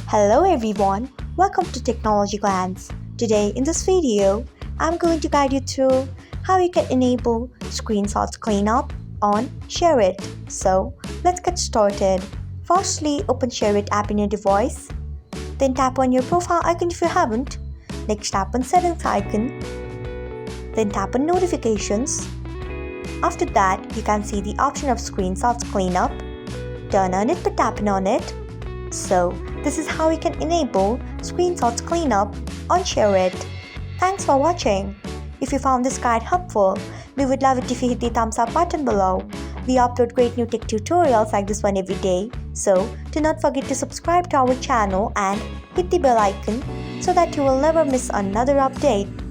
Hello everyone, welcome to Technologyglance. Today in this video, I'm going to guide you through how you can enable screenshots cleanup on SHAREit. So let's get started. Firstly, open SHAREit app in your device. Then tap on your profile icon if you haven't. Next tap on settings icon. Then tap on notifications. After that, you can see the option of screenshots cleanup. Turn on it by tapping on it. So this is how you can enable screenshots cleanup on SHAREit. Thanks for watching. If you found this guide helpful, we would love it if you hit the thumbs up button below. We upload great new tech tutorials like this one every day. So do not forget to subscribe to our channel and hit the bell icon so that you will never miss another update.